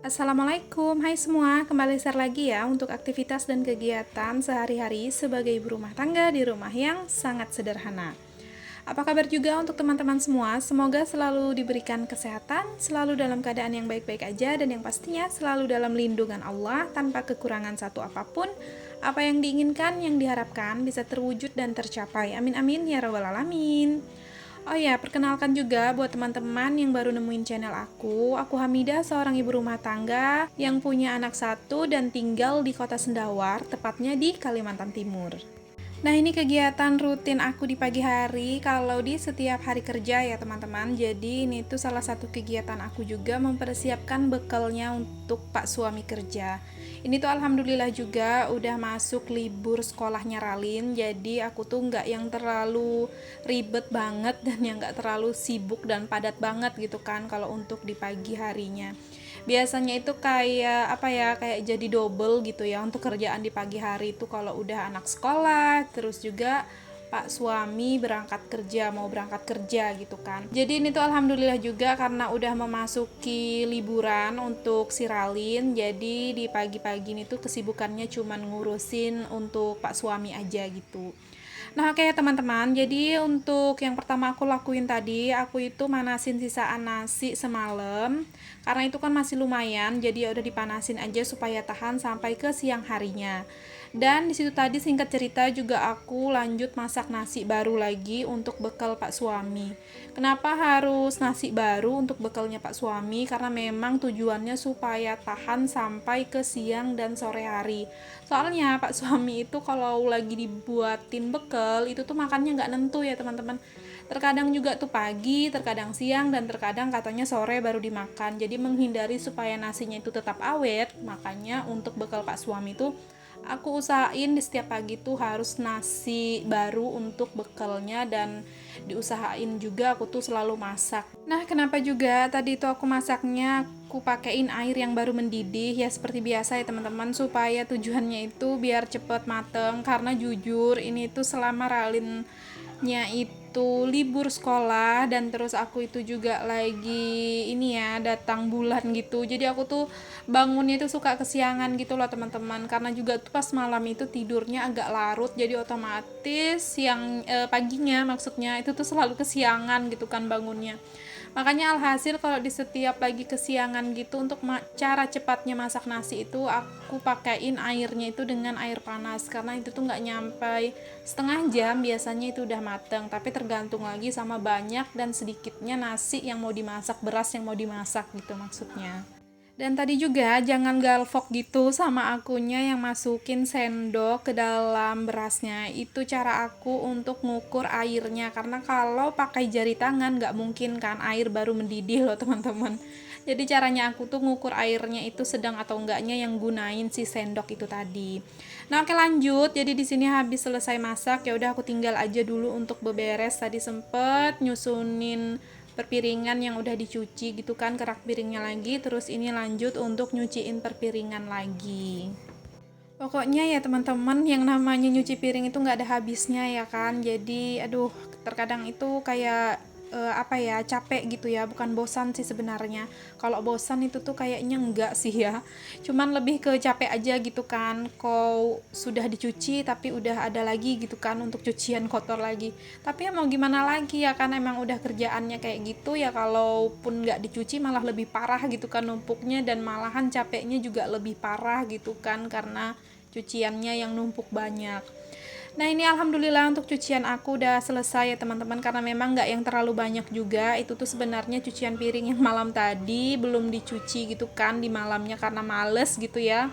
Assalamualaikum, hai semua, kembali share lagi ya untuk aktivitas dan kegiatan sehari-hari sebagai ibu rumah tangga di rumah yang sangat sederhana. Apa kabar juga untuk teman-teman semua? Semoga selalu diberikan kesehatan, selalu dalam keadaan yang baik-baik aja, dan yang pastinya selalu dalam lindungan Allah tanpa kekurangan satu apapun. Apa yang diinginkan, yang diharapkan bisa terwujud dan tercapai. Amin amin ya rabbal alamin. Oh ya, perkenalkan juga buat teman-teman yang baru nemuin channel aku. Aku Hamidah, seorang ibu rumah tangga yang punya anak satu dan tinggal di kota Sendawar, tepatnya di Kalimantan Timur. Nah, ini kegiatan rutin aku di pagi hari kalau di setiap hari kerja ya teman-teman. Jadi ini tuh salah satu kegiatan aku juga mempersiapkan bekalnya untuk Pak suami kerja. Ini tuh alhamdulillah juga udah masuk libur sekolahnya Ralin. Jadi aku tuh nggak yang terlalu ribet banget dan yang nggak terlalu sibuk dan padat banget gitu kan kalau untuk di pagi harinya. Biasanya itu kayak apa ya, kayak jadi double gitu ya untuk kerjaan di pagi hari itu kalau udah anak sekolah, terus juga Pak suami mau berangkat kerja gitu kan. Jadi ini tuh alhamdulillah juga karena udah memasuki liburan untuk si Ralin, jadi di pagi-pagi ini tuh kesibukannya cuman ngurusin untuk Pak suami aja gitu. Nah, oke teman-teman, jadi untuk yang pertama aku lakuin tadi, aku itu manasin sisaan nasi semalam. Karena itu kan masih lumayan, jadi ya udah dipanasin aja supaya tahan sampai ke siang harinya. Dan di situ tadi singkat cerita juga aku lanjut masak nasi baru lagi untuk bekal Pak suami. Kenapa harus nasi baru untuk bekalnya Pak suami? Karena memang tujuannya supaya tahan sampai ke siang dan sore hari. Soalnya Pak suami itu kalau lagi dibuatin bekal itu tuh makannya nggak nentu ya teman-teman. Terkadang juga tuh pagi, terkadang siang, dan terkadang katanya sore baru dimakan. Jadi menghindari supaya nasinya itu tetap awet, makanya untuk bekal Pak suami tuh aku usahain di setiap pagi tuh harus nasi baru untuk bekalnya, dan diusahain juga aku tuh selalu masak. Nah, kenapa juga tadi itu aku masaknya aku pakein air yang baru mendidih ya seperti biasa ya teman-teman, supaya tujuannya itu biar cepet mateng. Karena jujur ini tuh selama Ralinnya itu libur sekolah dan terus aku itu juga lagi ini ya datang bulan gitu, jadi aku tuh bangunnya itu suka kesiangan gitu loh teman-teman, karena juga tuh pas malam itu tidurnya agak larut, jadi otomatis paginya maksudnya itu tuh selalu kesiangan gitu kan bangunnya. Makanya alhasil kalau di setiap lagi kesiangan gitu untuk cara cepatnya masak nasi itu aku pakein airnya itu dengan air panas, karena itu tuh nggak nyampe setengah jam biasanya itu udah mateng, tapi tergantung lagi sama banyak dan sedikitnya nasi yang mau dimasak, beras yang mau dimasak gitu maksudnya. Dan tadi juga jangan galvok gitu sama akunya yang masukin sendok ke dalam berasnya. Itu cara aku untuk ngukur airnya, karena kalau pakai jari tangan nggak mungkin kan, air baru mendidih loh teman-teman. Jadi caranya aku tuh ngukur airnya itu sedang atau enggaknya yang gunain si sendok itu tadi. Nah, oke lanjut. Jadi di sini habis selesai masak, ya udah aku tinggal aja dulu untuk beberes. Tadi sempet nyusunin perpiringan yang udah dicuci gitu kan, kerak piringnya lagi, terus ini lanjut untuk nyuciin perpiringan lagi. Pokoknya ya teman-teman, yang namanya nyuci piring itu nggak ada habisnya ya kan. Jadi aduh, terkadang itu kayak apa ya, capek gitu ya, bukan bosan sih sebenarnya. Kalau bosan itu tuh kayaknya enggak sih ya, cuman lebih ke capek aja gitu kan. Kau sudah dicuci tapi udah ada lagi gitu kan untuk cucian kotor lagi. Tapi ya mau gimana lagi ya kan, emang udah kerjaannya kayak gitu ya, kalaupun nggak dicuci malah lebih parah gitu kan numpuknya, dan malahan capeknya juga lebih parah gitu kan karena cuciannya yang numpuk banyak. Nah, ini alhamdulillah untuk cucian aku udah selesai ya teman-teman, karena memang nggak yang terlalu banyak juga. Itu tuh sebenarnya cucian piring yang malam tadi belum dicuci gitu kan di malamnya, karena males gitu ya,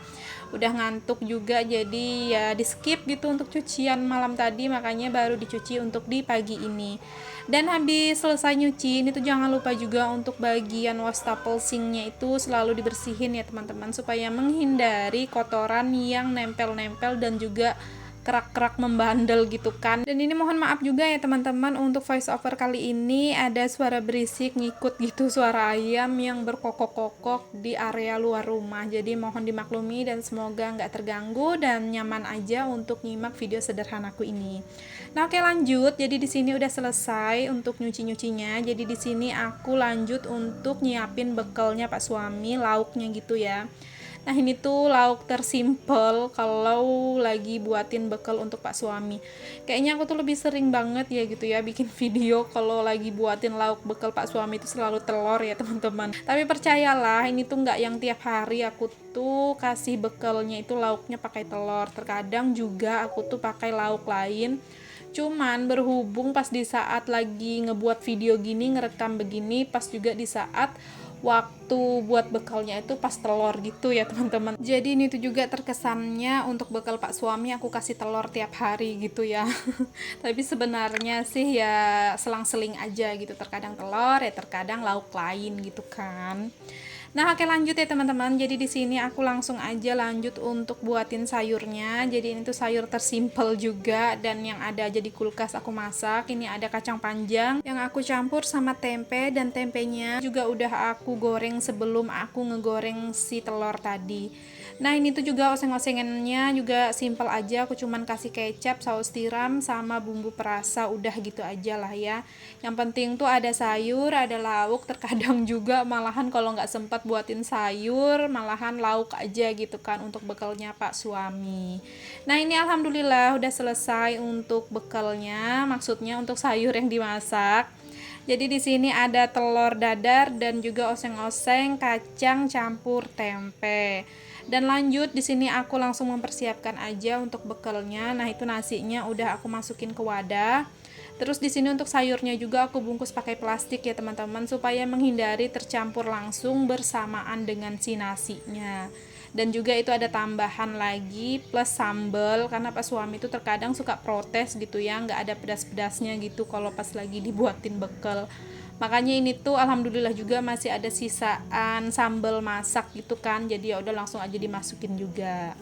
udah ngantuk juga, jadi ya di skip gitu untuk cucian malam tadi, makanya baru dicuci untuk di pagi ini. Dan habis selesai nyuci ini tuh jangan lupa juga untuk bagian wastafel sinknya itu selalu dibersihin ya teman-teman, supaya menghindari kotoran yang nempel-nempel dan juga kerak-kerak membandel gitu kan. Dan ini mohon maaf juga ya teman-teman, untuk voice over kali ini ada suara berisik ngikut gitu, suara ayam yang berkokok-kokok di area luar rumah. Jadi mohon dimaklumi dan semoga nggak terganggu dan nyaman aja untuk nyimak video sederhanaku ini. Nah, oke lanjut. Jadi di sini udah selesai untuk nyuci-nyucinya. Jadi di sini aku lanjut untuk nyiapin bekalnya Pak suami, lauknya gitu ya. Nah, ini tuh lauk tersimpel kalau lagi buatin bekal untuk Pak suami. Kayaknya aku tuh lebih sering banget ya gitu ya bikin video kalau lagi buatin lauk bekal Pak suami itu selalu telur ya teman-teman. Tapi percayalah, ini tuh nggak yang tiap hari aku tuh kasih bekalnya itu lauknya pakai telur. Terkadang juga aku tuh pakai lauk lain. Cuman berhubung pas di saat lagi ngebuat video gini, ngerekam begini, pas juga di saat waktu buat bekalnya itu pas telur gitu ya teman-teman. Jadi ini tuh juga terkesannya untuk bekal Pak suami aku kasih telur tiap hari gitu ya. Tapi sebenarnya sih ya selang-seling aja gitu, terkadang telur ya terkadang lauk lain gitu kan. Nah, oke lanjut ya teman-teman. Jadi di sini aku langsung aja lanjut untuk buatin sayurnya. Jadi ini tuh sayur tersimpel juga dan yang ada aja di kulkas aku masak. Ini ada kacang panjang yang aku campur sama tempe, dan tempenya juga udah aku goreng sebelum aku ngegoreng si telur tadi. Nah, ini tuh juga oseng-osengannya juga simple aja. Aku cuman kasih kecap, saus tiram sama bumbu perasa, udah gitu aja lah ya. Yang penting tuh ada sayur, ada lauk. Terkadang juga malahan kalau nggak sempat buatin sayur, malahan lauk aja gitu kan untuk bekalnya Pak suami. Nah, ini alhamdulillah udah selesai untuk bekalnya, maksudnya untuk sayur yang dimasak. Jadi di sini ada telur dadar dan juga oseng-oseng kacang campur tempe. Dan lanjut di sini aku langsung mempersiapkan aja untuk bekalnya. Nah, itu nasinya udah aku masukin ke wadah. Terus di sini untuk sayurnya juga aku bungkus pakai plastik ya teman-teman, supaya menghindari tercampur langsung bersamaan dengan si nasinya. Dan juga itu ada tambahan lagi plus sambal, karena Pak suami itu terkadang suka protes gitu ya, nggak ada pedas-pedasnya gitu kalau pas lagi dibuatin bekal. Makanya ini tuh alhamdulillah juga masih ada sisaan sambal masak gitu kan, jadi ya udah langsung aja dimasukin juga.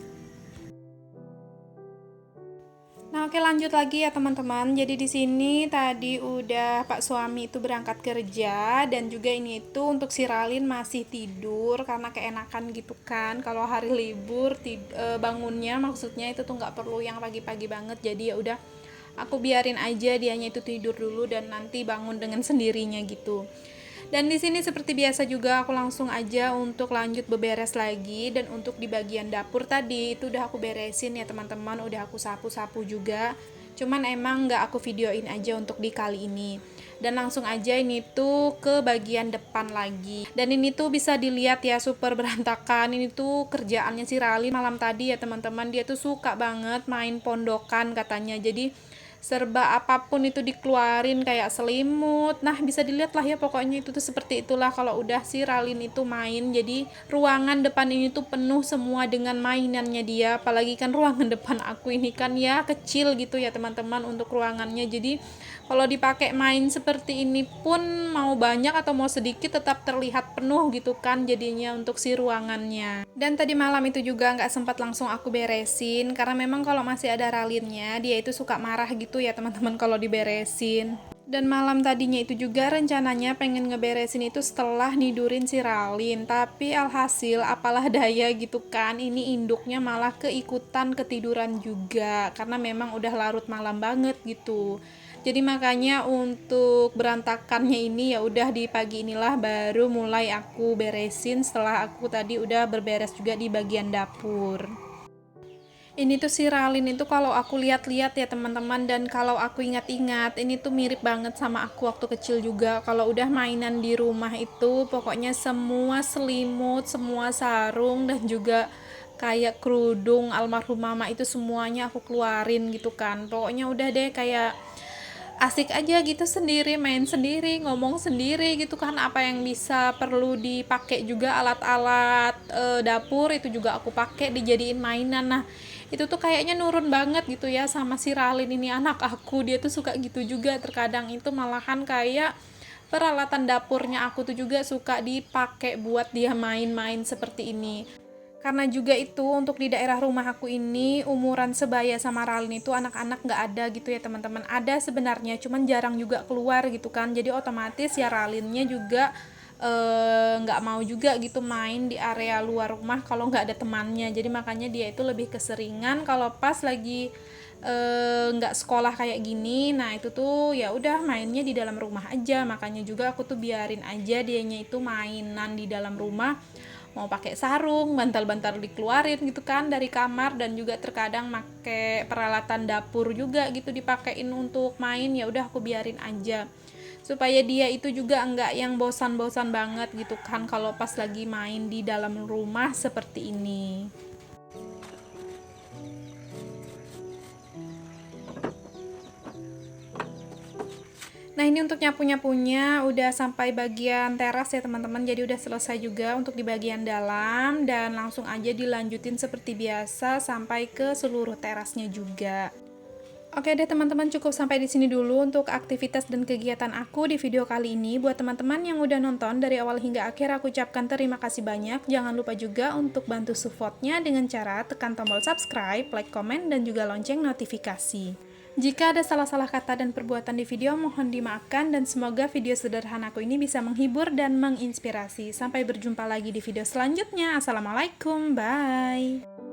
Nah, oke lanjut lagi ya teman-teman. Jadi di sini tadi udah Pak suami itu berangkat kerja, dan juga ini itu untuk si Ralin masih tidur karena keenakan gitu kan. Kalau hari libur bangunnya maksudnya itu tuh nggak perlu yang pagi-pagi banget. Jadi ya udah aku biarin aja dianya itu tidur dulu dan nanti bangun dengan sendirinya gitu. Dan di sini seperti biasa juga aku langsung aja untuk lanjut beberes lagi. Dan untuk di bagian dapur tadi itu udah aku beresin ya teman-teman, udah aku sapu-sapu juga. Cuman emang nggak aku videoin aja untuk di kali ini. Dan langsung aja ini tuh ke bagian depan lagi. Dan ini tuh bisa dilihat ya super berantakan. Ini tuh kerjaannya si Rali malam tadi ya teman-teman. Dia tuh suka banget main pondokan katanya. Jadi serba apapun itu dikeluarin kayak selimut. Nah, bisa dilihat lah ya pokoknya itu tuh seperti itulah kalau udah si Ralin itu main. Jadi ruangan depan ini tuh penuh semua dengan mainannya dia. Apalagi kan ruangan depan aku ini kan ya kecil gitu ya teman-teman untuk ruangannya. Jadi kalau dipakai main seperti ini pun mau banyak atau mau sedikit tetap terlihat penuh gitu kan jadinya untuk si ruangannya. Dan tadi malam itu juga nggak sempat langsung aku beresin karena memang kalau masih ada Ralinnya dia itu suka marah gitu ya teman-teman kalau diberesin. Dan malam tadinya itu juga rencananya pengen ngeberesin itu setelah nidurin si Ralin, tapi alhasil apalah daya gitu kan, ini induknya malah keikutan ketiduran juga karena memang udah larut malam banget gitu. Jadi makanya untuk berantakannya ini ya udah di pagi inilah baru mulai aku beresin setelah aku tadi udah berberes juga di bagian dapur. Ini tuh si Ralin itu kalau aku lihat-lihat ya teman-teman, dan kalau aku ingat-ingat ini tuh mirip banget sama aku waktu kecil juga. Kalau udah mainan di rumah itu pokoknya semua selimut, semua sarung, dan juga kayak kerudung almarhum mama itu semuanya aku keluarin gitu kan. Pokoknya udah deh kayak asik aja gitu sendiri, main sendiri, ngomong sendiri gitu kan. Apa yang bisa perlu dipakai juga alat-alat dapur itu juga aku pakai dijadiin mainan. Nah, itu tuh kayaknya nurun banget gitu ya sama si Ralin ini, anak aku. Dia tuh suka gitu juga, terkadang itu malahan kayak peralatan dapurnya aku tuh juga suka dipakai buat dia main-main seperti ini. Karena juga itu untuk di daerah rumah aku ini umuran sebaya sama Ralin itu anak-anak nggak ada gitu ya teman-teman. Ada sebenarnya, cuman jarang juga keluar gitu kan. Jadi otomatis ya Ralinnya juga nggak mau juga gitu main di area luar rumah kalau nggak ada temannya. Jadi makanya dia itu lebih keseringan kalau pas lagi nggak sekolah kayak gini. Nah itu tuh ya udah mainnya di dalam rumah aja. Makanya juga aku tuh biarin aja dianya itu mainan di dalam rumah, mau pakai sarung, bantal-bantal dikeluarin gitu kan dari kamar, dan juga terkadang pakai peralatan dapur juga gitu dipakein untuk main. Ya udah aku biarin aja supaya dia itu juga enggak yang bosan-bosan banget gitu kan kalau pas lagi main di dalam rumah seperti ini. Nah ini untuk nyapu-nyapunya udah sampai bagian teras ya teman-teman, jadi udah selesai juga untuk di bagian dalam, dan langsung aja dilanjutin seperti biasa sampai ke seluruh terasnya juga. Oke deh teman-teman, cukup sampai di sini dulu untuk aktivitas dan kegiatan aku di video kali ini. Buat teman-teman yang udah nonton dari awal hingga akhir, aku ucapkan terima kasih banyak. Jangan lupa juga untuk bantu supportnya dengan cara tekan tombol subscribe, like, komen, dan juga lonceng notifikasi. Jika ada salah-salah kata dan perbuatan di video, mohon dimaafkan, dan semoga video sederhanaku ini bisa menghibur dan menginspirasi. Sampai berjumpa lagi di video selanjutnya. Assalamualaikum, bye!